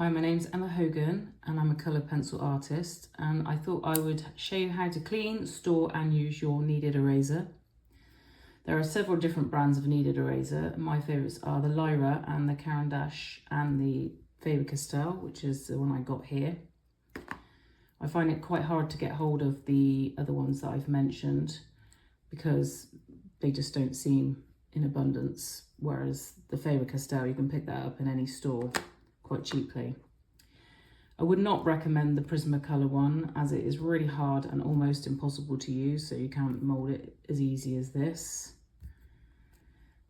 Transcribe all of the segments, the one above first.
Hi, my name's Emma Hogan and I'm a colour pencil artist, and I thought I would show you how to clean, store and use your kneaded eraser. There are several different brands of kneaded eraser. My favourites are the Lyra and the Caran d'Ache and the Faber-Castell, which is the one I got here. I find it quite hard to get hold of the other ones that I've mentioned because they just don't seem in abundance, whereas the Faber-Castell, you can pick that up in any store quite cheaply. I would not recommend the Prismacolor one as it is really hard and almost impossible to use, so you can't mold it as easy as this.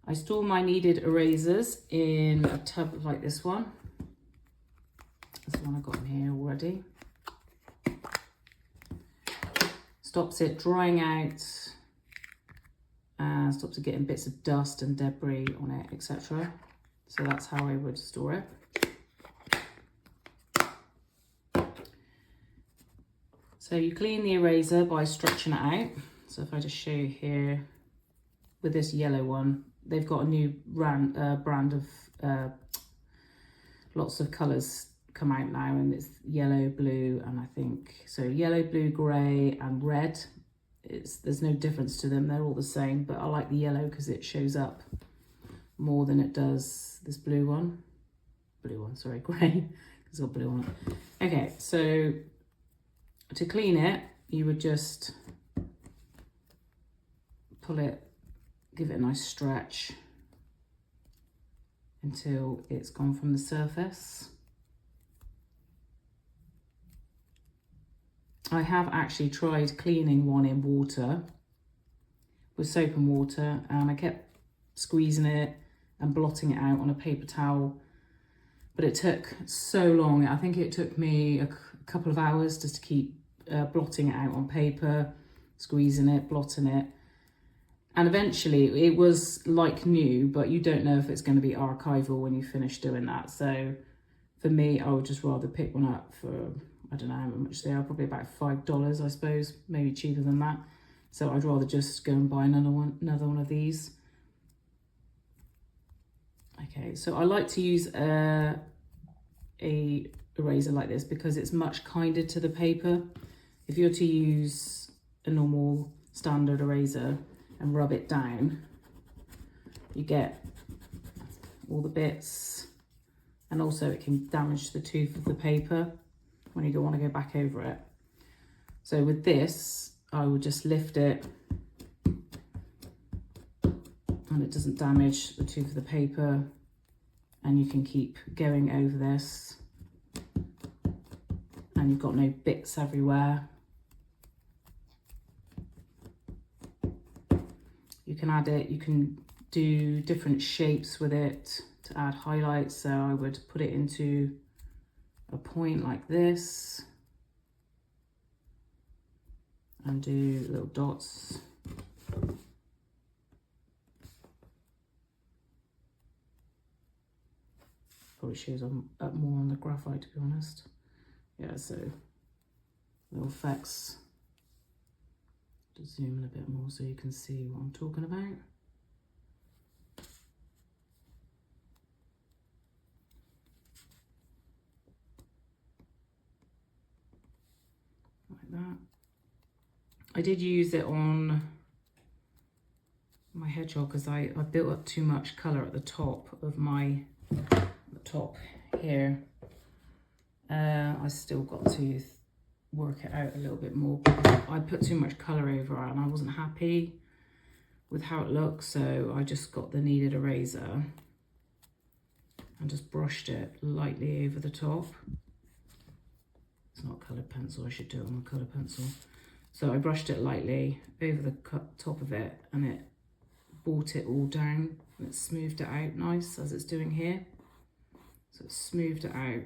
I store my kneaded erasers in a tub like this one. This one I've got in here already. Stops it drying out and stops it getting bits of dust and debris on it, etc. So that's how I would store it. So you clean the eraser by stretching it out. So if I just show you here with this yellow one, they've got a new brand of lots of colours come out now, and it's yellow, blue, and I think so yellow, blue, grey and red. There's no difference to them, they're all the same, but I like the yellow because it shows up more than it does this grey, it's got blue on it. Okay, so to clean it, you would just pull it, give it a nice stretch until it's gone from the surface. I have actually tried cleaning one in water, with soap and water, and I kept squeezing it and blotting it out on a paper towel, but it took so long. I think it took me a couple of hours just to keep blotting it out on paper, squeezing it, blotting it, and eventually it was like new, but you don't know if it's going to be archival when you finish doing that. So for me, I would just rather pick one up for, I don't know how much they are, probably about $5 I suppose, maybe cheaper than that. So I'd rather just go and buy another one of these. Okay, so I like to use a eraser like this because it's much kinder to the paper. If you're to use a normal standard eraser and rub it down, you get all the bits, and also it can damage the tooth of the paper when you want to go back over it. So with this, I would just lift it and it doesn't damage the tooth of the paper, and you can keep going over this and you've got no bits everywhere. You can add it, you can do different shapes with it to add highlights. So I would put it into a point like this and do little dots. Probably shows up more on the graphite, to be honest. Yeah, so little effects. Just zoom in a bit more so you can see what I'm talking about. Like that. I did use it on my hedgehog because I built up too much colour at the top of my top here. I still got to work it out a little bit more. I put too much colour over it and I wasn't happy with how it looked, so I just got the kneaded eraser and just brushed it lightly over the top. It's not coloured pencil, I should do it on a coloured pencil. So I brushed it lightly over the top of it and it brought it all down and it smoothed it out nice as it's doing here. So it smoothed it out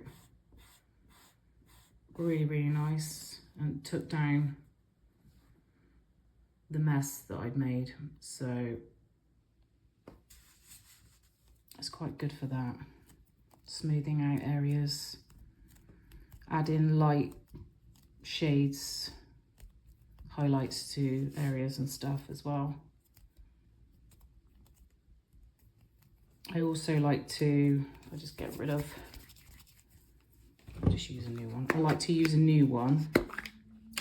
really, really nice and took down the mess that I'd made. So it's quite good for that. Smoothing out areas, add in light shades, highlights to areas and stuff as well. I also like to, I'll just get rid of just use a new one. I like to use a new one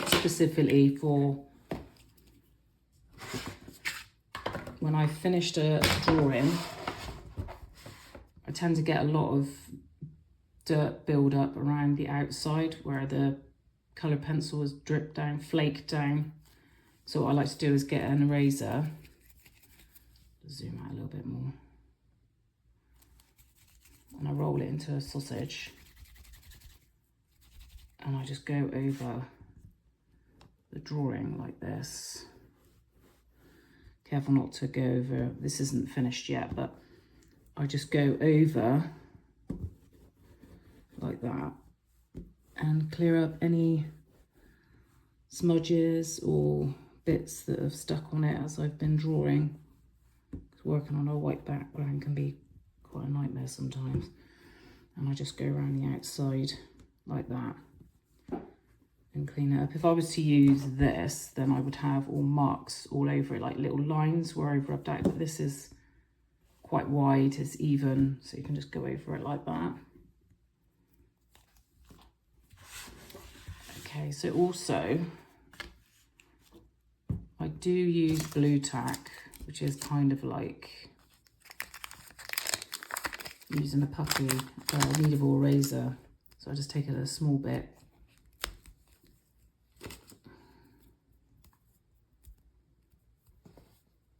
specifically for when I've finished a drawing. I tend to get a lot of dirt build up around the outside where the colour pencil has dripped down, flaked down. So what I like to do is get an eraser, zoom out a little bit more, and I roll it into a sausage, and I just go over the drawing like this. Careful not to go over, this isn't finished yet, but I just go over like that and clear up any smudges or bits that have stuck on it as I've been drawing. Working on a white background can be quite a nightmare sometimes. And I just go around the outside like that and clean it up. If I was to use this, then I would have all marks all over it, like little lines where I've rubbed out, but this is quite wide, it's even, so you can just go over it like that. Okay, so also I do use Blu Tac, which is kind of like using a puffy kneadable eraser. So I just take it a small bit.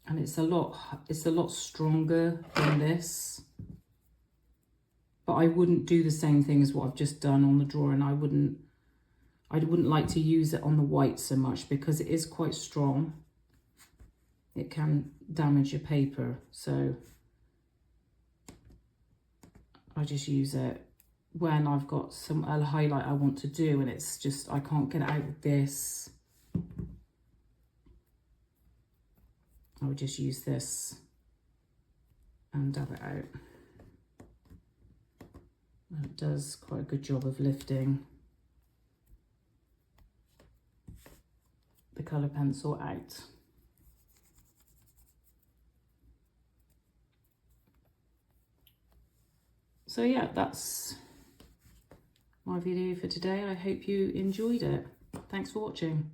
And it's a lot stronger than this. But I wouldn't do the same thing as what I've just done on the drawing. I wouldn't like to use it on the white so much because it is quite strong. It can damage your paper, so I just use it when I've got a highlight I want to do and it's just, I can't get it out with this. I would just use this and dab it out. And it does quite a good job of lifting the colour pencil out. So yeah, that's my video for today. I hope you enjoyed it. Thanks for watching.